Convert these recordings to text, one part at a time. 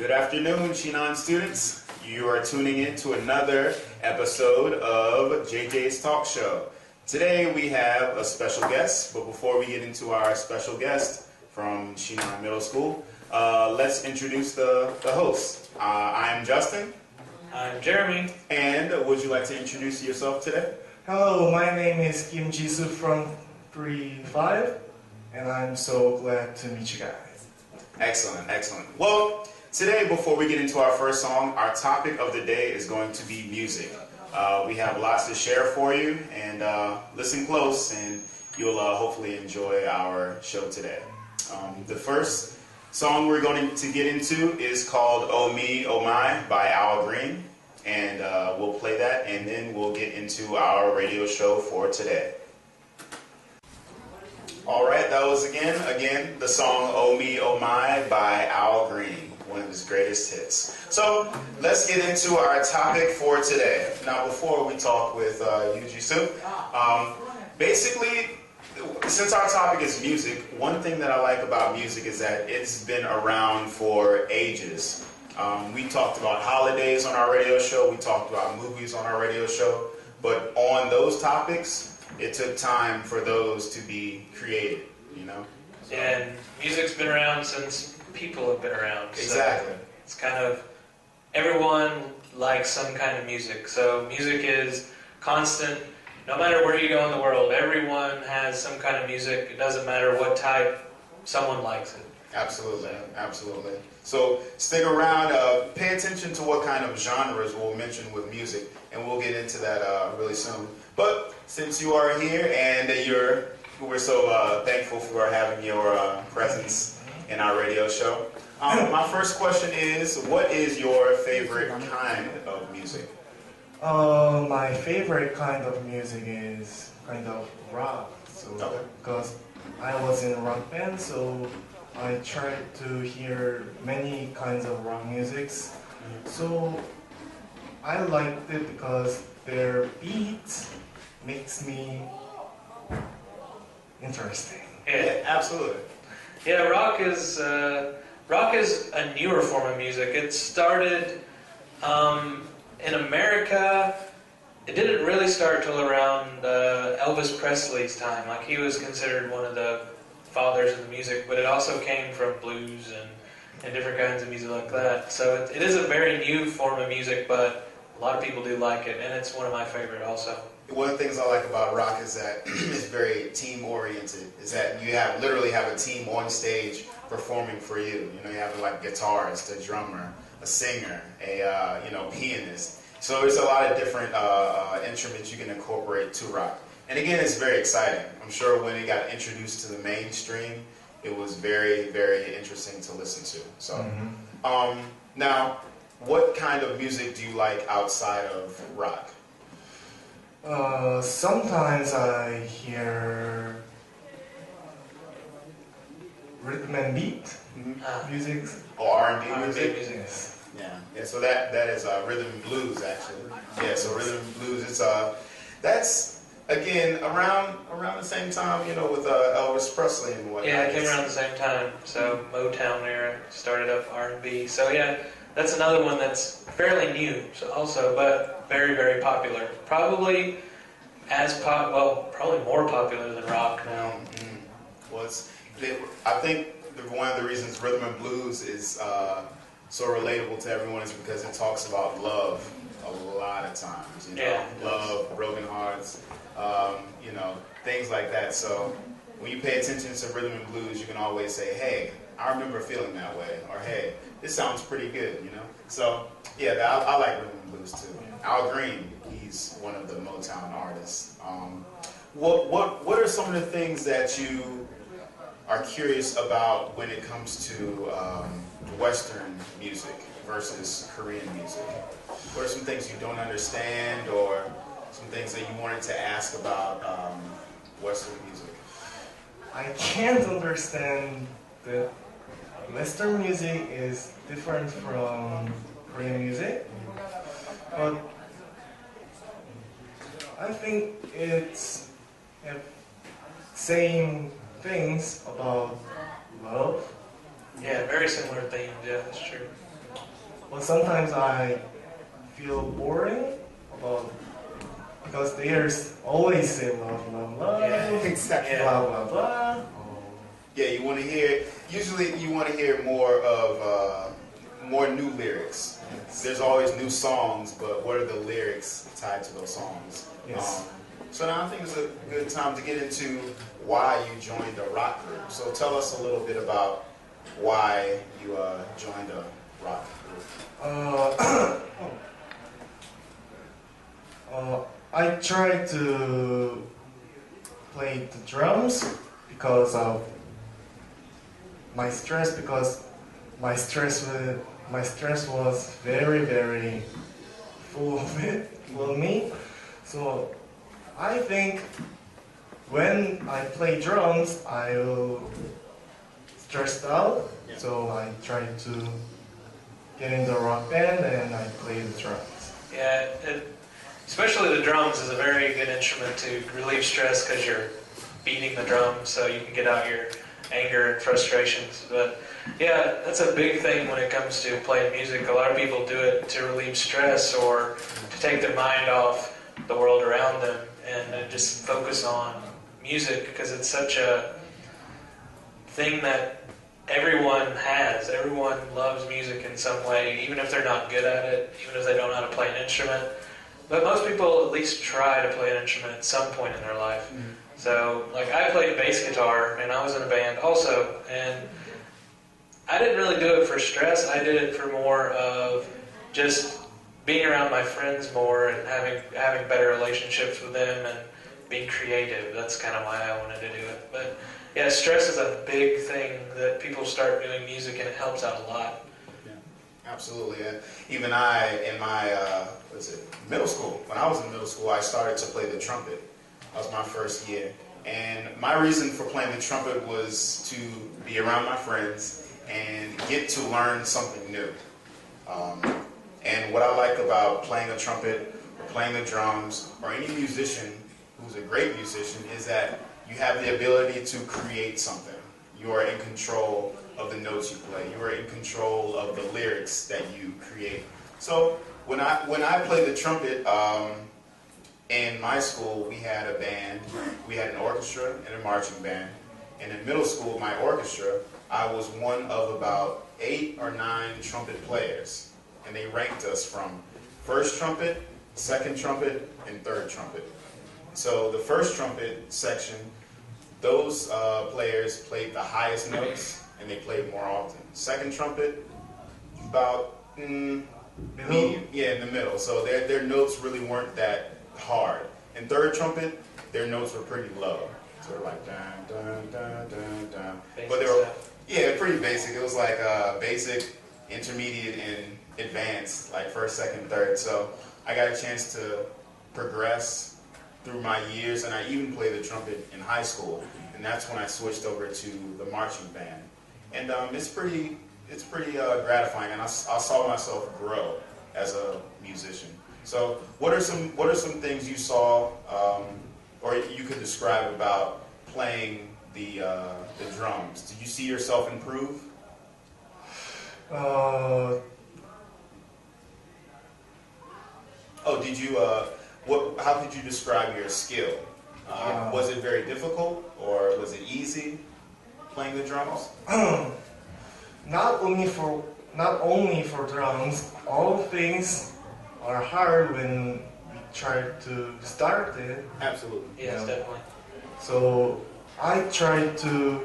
Good afternoon, Shinan students. You are tuning in to another episode of JJ's Talk Show. Today we have a special guest, but before we get into our special guest from Shinan Middle School, let's introduce the host. I'm Justin. I'm Jeremy. And would you like to introduce yourself today? Hello, my name is Kim Jisoo from 3-5, and I'm so glad to meet you guys. Excellent, excellent. Well, today, before we get into our first song, our topic of the day is going to be music. We have lots to share for you, and listen close, and you'll hopefully enjoy our show today. The first song we're going to get into is called Oh Me, Oh My by Al Green, and we'll play that, and then we'll get into our radio show for today. All right, that was again the song Oh Me, Oh My by Al Green, one of his greatest hits. So let's get into our topic for today. Now, before we talk with you, Jisoo, basically, since our topic is music, one thing that I like about music is that it's been around for ages. We talked about holidays on our radio show, we talked about movies on our radio show, but on those topics, it took time for those to be created, you know? So. And music's been around since people have been around. Exactly. So it's kind of, everyone likes some kind of music. So music is constant. No matter where you go in the world, everyone has some kind of music. It doesn't matter what type, someone likes it. Absolutely, absolutely. So stick around, pay attention to what kind of genres we'll mention with music, and we'll get into that really soon. But since you are here and we're so thankful for having your presence in our radio show, my first question is, what is your favorite kind of music? My favorite kind of music is kind of rock. So, because I was in a rock band, so I tried to hear many kinds of rock musics. So I liked it because their beats makes me interesting. Yeah, absolutely. Yeah, rock is a newer form of music. It started in America. It didn't really start till around Elvis Presley's time. Like, he was considered one of the fathers of the music, but it also came from blues and different kinds of music like that. So it is a very new form of music, but a lot of people do like it, and it's one of my favorite also. One of the things I like about rock is that it's very team-oriented, is that you literally have a team on stage performing for you. You know, you have like guitarist, a drummer, a singer, a pianist. So there's a lot of different instruments you can incorporate to rock. And again, it's very exciting. I'm sure when it got introduced to the mainstream, it was very, very interesting to listen to. So, now, what kind of music do you like outside of rock? Sometimes I hear rhythm and beat music. Or R&B music? Yes. Yeah. So that is rhythm and blues, actually. Yeah. So rhythm and blues. It's that's again around the same time, with Elvis Presley and whatnot. Yeah, it came around the same time. So Motown era started up R&B. So yeah, that's another one that's fairly new, also, but very, very popular. Probably probably more popular than rock now. Well, I think one of the reasons rhythm and blues is so relatable to everyone is because it talks about love a lot of times. Love, broken hearts, things like that. So when you pay attention to rhythm and blues, you can always say, hey, I remember feeling that way, or hey, this sounds pretty good, So yeah, I like rhythm and blues too. Al Green, he's one of the Motown artists. What are some of the things that you are curious about when it comes to Western music versus Korean music? What are some things you don't understand, or some things that you wanted to ask about Western music? I can't understand that Western music is different from Korean music, but I think it's saying things about love. Yeah, very similar themes. Yeah, that's true. but sometimes I feel boring about because there's always say love, love, love, exactly. blah, blah, blah. Yeah, you want to hear. Usually, you want to hear more of more new lyrics. There's always new songs, but what are the lyrics tied to those songs? Yes. So now I think it's a good time to get into why you joined a rock group. So tell us a little bit about why you joined a rock group. I tried to play the drums because of my stress. Because my stress was very, very full of it for me. So I think when I play drums, I will stressed out. Yeah. So I tried to get in the rock band and I play the drums. Yeah, especially the drums is a very good instrument to relieve stress because you're beating the drums so you can get out your anger and frustrations. But yeah, that's a big thing when it comes to playing music. A lot of people do it to relieve stress or to take their mind off the world around them and just focus on music because it's such a thing that everyone has. Everyone loves music in some way, even if they're not good at it, even if they don't know how to play an instrument. But most people at least try to play an instrument at some point in their life. Mm-hmm. So, like, I played bass guitar, and I was in a band also, and I didn't really do it for stress. I did it for more of just being around my friends more and having better relationships with them and being creative. That's kind of why I wanted to do it. But yeah, stress is a big thing that people start doing music, and it helps out a lot. Yeah, absolutely. Even I, in my middle school, when I was in middle school, I started to play the trumpet. That was my first year. And my reason for playing the trumpet was to be around my friends and get to learn something new. And what I like about playing a trumpet or playing the drums or any musician who's a great musician is that you have the ability to create something. You are in control of the notes you play. You are in control of the lyrics that you create. So when I play the trumpet, in my school, we had a band. We had an orchestra and a marching band. And in middle school, my orchestra, I was one of about 8 or 9 trumpet players. And they ranked us from first trumpet, second trumpet, and third trumpet. So the first trumpet section, those players played the highest notes, and they played more often. Second trumpet, about medium, yeah, in the middle. So their notes really weren't that hard. And third trumpet, their notes were pretty low, sort of like dun dun dun dun dun. But they were, yeah, pretty basic. It was like basic, intermediate, and advanced, like first, second, third. So I got a chance to progress through my years, and I even played the trumpet in high school. And that's when I switched over to the marching band. And it's pretty gratifying, and I saw myself grow as a musician. So what are some things you saw, or you could describe about playing the drums? Did you see yourself improve? Oh, did you? How could you describe your skill? Was it very difficult, or was it easy playing the drums? Not only for drums, all things are hard when we try to start it. Absolutely. Yes, definitely. So I try to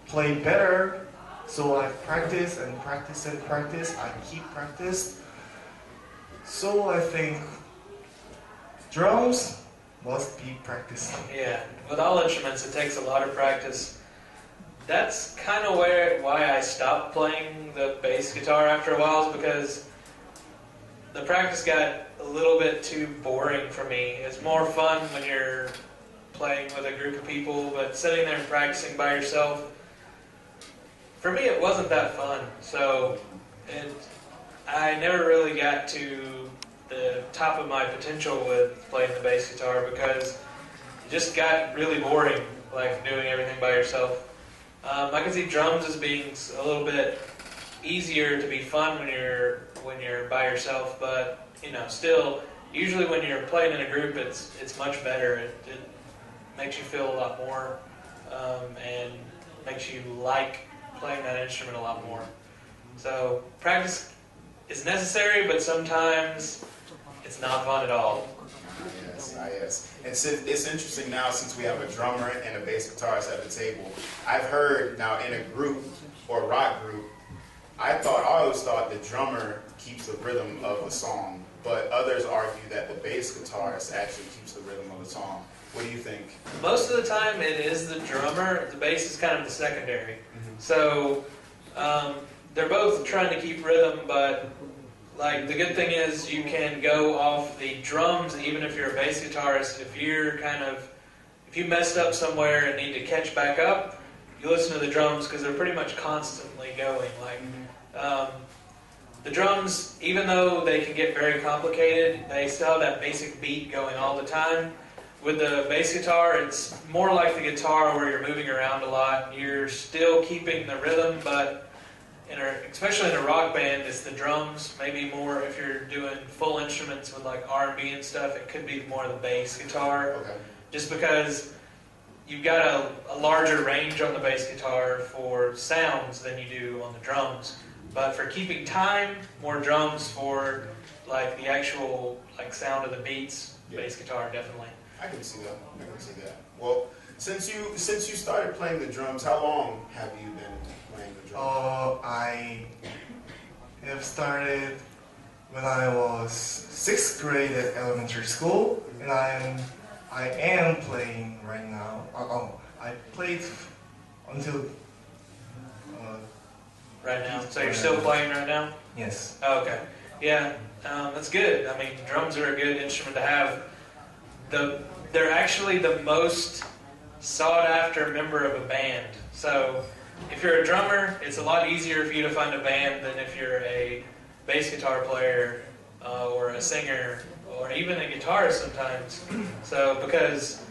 play better. So I practice and practice and practice. I keep practice. So I think drums must be practiced. Yeah, with all instruments, it takes a lot of practice. That's kind of why I stopped playing the bass guitar after a while, is because the practice got a little bit too boring for me. It's more fun when you're playing with a group of people, but sitting there and practicing by yourself, for me it wasn't that fun. So I never really got to the top of my potential with playing the bass guitar because it just got really boring, like doing everything by yourself. I can see drums as being a little bit easier to be fun when you're by yourself, but still, usually when you're playing in a group, it's much better. It makes you feel a lot more, and makes you like playing that instrument a lot more. So practice is necessary, but sometimes it's not fun at all. Yes. And it's interesting now, since we have a drummer and a bass guitarist at the table. I've heard now in a group or a rock group, I always thought the drummer keeps the rhythm of the song, but others argue that the bass guitarist actually keeps the rhythm of the song. What do you think? Most of the time it is the drummer. The bass is kind of the secondary. So they're both trying to keep rhythm, but like the good thing is you can go off the drums even if you're a bass guitarist. If you messed up somewhere and need to catch back up, you listen to the drums because they're pretty much constantly going. The drums, even though they can get very complicated, they still have that basic beat going all the time. With the bass guitar, it's more like the guitar where you're moving around a lot. You're still keeping the rhythm, but especially in a rock band, it's the drums. Maybe more if you're doing full instruments with like R&B and stuff, it could be more the bass guitar. Okay. Just because you've got a larger range on the bass guitar for sounds than you do on the drums. But for keeping time, more drums. For like the actual sound of the beats, bass guitar definitely. I can see that. Well, since you started playing the drums, how long have you been playing the drums? I have started when I was 6th grade at elementary school, and I am playing right now. I played until right now. So you're still playing right now? Yes. Oh, okay. Yeah, that's good. I mean, drums are a good instrument to have. They're actually the most sought-after member of a band. So if you're a drummer, it's a lot easier for you to find a band than if you're a bass guitar player or a singer or even a guitarist sometimes. So because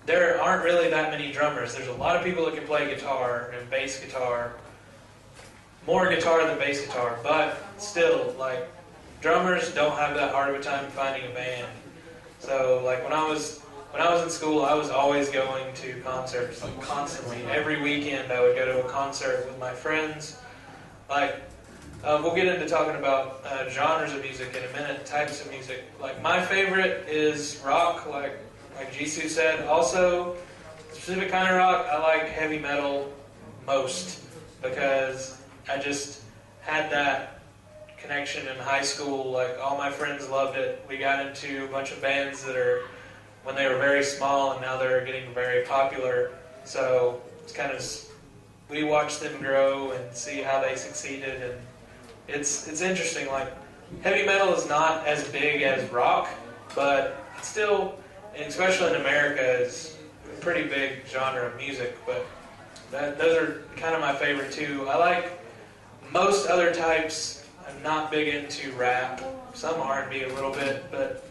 there aren't really that many drummers. There's a lot of people that can play guitar and bass guitar. More guitar than bass guitar, but still, drummers don't have that hard of a time finding a band. So, when I was in school, I was always going to concerts, constantly. Every weekend, I would go to a concert with my friends. We'll get into talking about genres of music in a minute, types of music. My favorite is rock, like Jisoo said. Also, specific kind of rock, I like heavy metal most because I just had that connection in high school. All my friends loved it. We got into a bunch of bands when they were very small, and now they're getting very popular. So it's kind of, we watched them grow and see how they succeeded, and it's interesting. Heavy metal is not as big as rock, but it's still, and especially in America, is a pretty big genre of music. But those are kind of my favorite too. I like most other types. I'm not big into rap, some R&B a little bit, but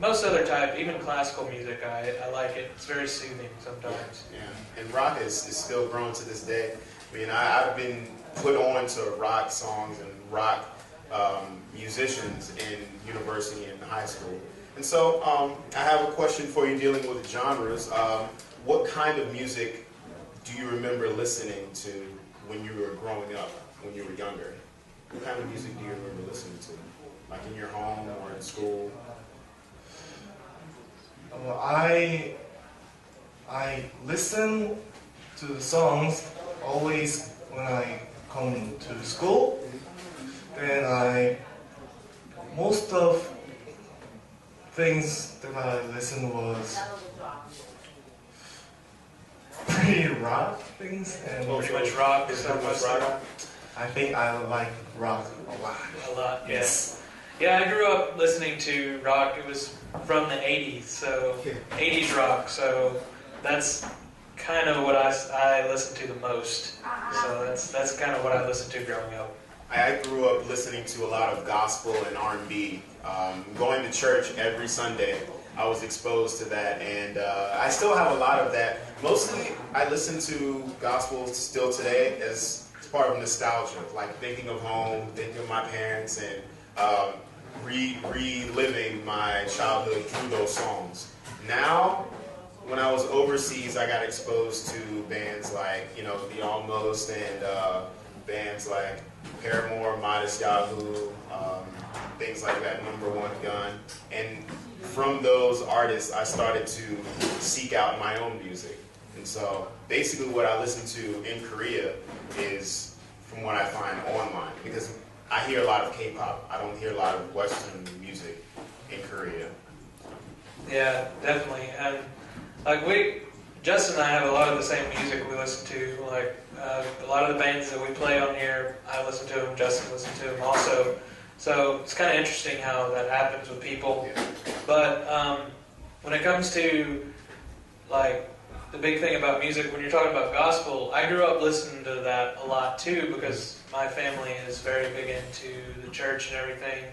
most other type, even classical music, I like it. It's very soothing sometimes. Yeah, and rock is still growing to this day. I mean, I've been put on to rock songs and rock musicians in university and high school. And so I have a question for you dealing with genres. What kind of music do you remember listening to when you were growing up, when you were younger? What kind of music do you remember listening to? In your home or in school? I listen to the songs always when I come to school. Then most of things that I listened was pretty rock things. And Pretty much rock. I think I like rock a lot. A lot, Yes. Yeah, I grew up listening to rock. It was from the 80s, so 80s rock. So that's kind of what I listen to the most. So that's kind of what I listened to growing up. I grew up listening to a lot of gospel and R&B. Going to church every Sunday, I was exposed to that, and I still have a lot of that. Mostly, I listen to gospel still today, as it's part of nostalgia, like thinking of home, thinking of my parents, and reliving my childhood through those songs. Now, when I was overseas, I got exposed to bands like, you know, The Almost, and bands like Paramore, Modest Yahoo, things like that, Number One Gun. And from those artists, I started to seek out my own music. And so basically what I listen to in Korea is from what I find online, because I hear a lot of K-pop. I don't hear a lot of Western music in Korea. Yeah, definitely. And like Justin and I have a lot of the same music we listen to. Like a lot of the bands that we play on here, I listen to them, Justin listens to them also. So it's kind of interesting how that happens with people. Yeah. But when it comes to like the big thing about music, when you're talking about gospel, I grew up listening to that a lot too, because my family is very big into the church and everything.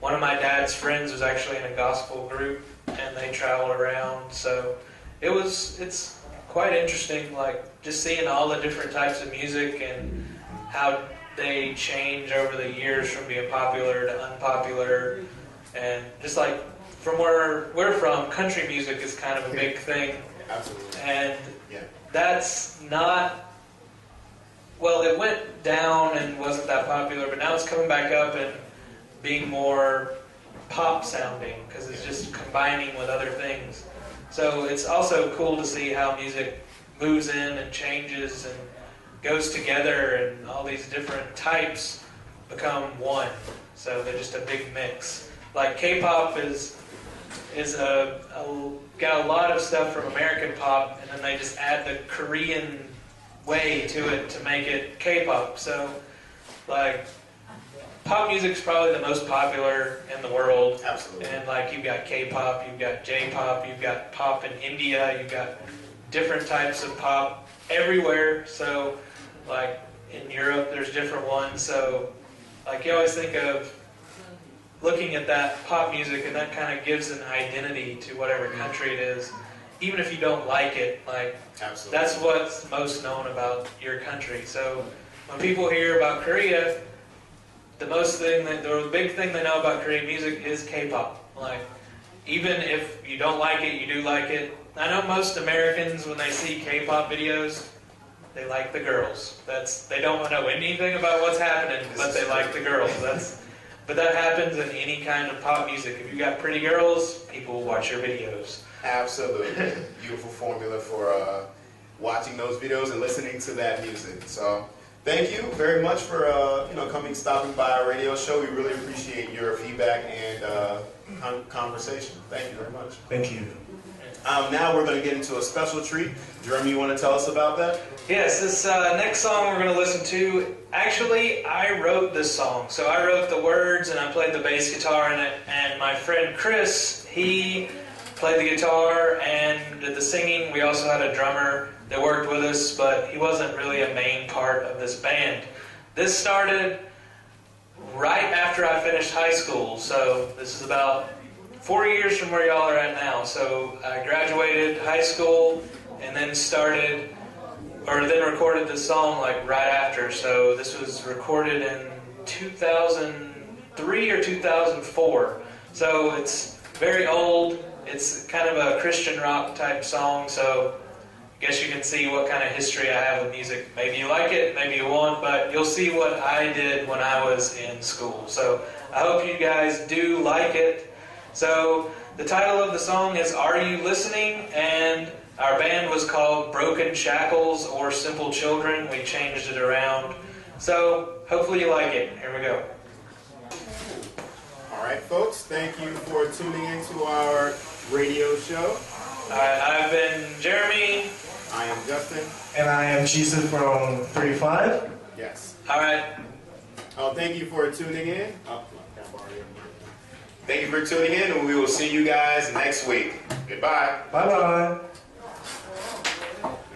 One of my dad's friends was actually in a gospel group, and they travel around. So it's quite interesting, like just seeing all the different types of music and how they change over the years from being popular to unpopular. And just like from where we're from, country music is kind of a big thing. Absolutely. And yeah. That's not, well, it went down and wasn't that popular, but now it's coming back up and being more pop sounding, because it's just combining with other things. So it's also cool to see how music moves in and changes and goes together, and all these different types become one. So they're just a big mix. Like K-pop is got a lot of stuff from American pop, and then they just add the Korean way to it to make it K-pop. So like pop music is probably the most popular in the world. Absolutely. And like you've got K-pop, you've got J-pop, you've got pop in India, you've got different types of pop everywhere. So like in Europe there's different ones. So like you always think of looking at that pop music, and that kind of gives an identity to whatever country it is, even if you don't like it. Like Absolutely. That's what's most known about your country. So when people hear about Korea, the big thing they know about Korean music is K-pop. Like, even if you don't like it, you do like it. I know most Americans, when they see K-pop videos, they like the girls. They don't know anything about what's happening, but they like the girls. But that happens in any kind of pop music. If you got pretty girls, people will watch your videos. Absolutely. Beautiful formula for watching those videos and listening to that music. So thank you very much for stopping by our radio show. We really appreciate your feedback and conversation. Thank you very much. Thank you. Now we're going to get into a special treat. Jeremy, you want to tell us about that? Yes, this next song we're going to listen to, actually, I wrote this song. So I wrote the words and I played the bass guitar in it. And my friend Chris, he played the guitar and did the singing. We also had a drummer that worked with us, but he wasn't really a main part of this band. This started right after I finished high school. So this is about 4 years from where y'all are at now. So I graduated high school and then recorded this song like right after. So this was recorded in 2003 or 2004. So it's very old. It's kind of a Christian rock type song. So I guess you can see what kind of history I have with music. Maybe you like it, maybe you won't, but you'll see what I did when I was in school. So I hope you guys do like it. So the title of the song is Are You Listening? And our band was called Broken Shackles or Simple Children. We changed it around. So hopefully you like it. Here we go. All right, folks. Thank you for tuning into our radio show. All right, I've been Jeremy. I am Justin. And I am Jesus from 35. Yes. All right. Oh, thank you for tuning in. Thank you for tuning in, and we will see you guys next week. Goodbye. Bye-bye.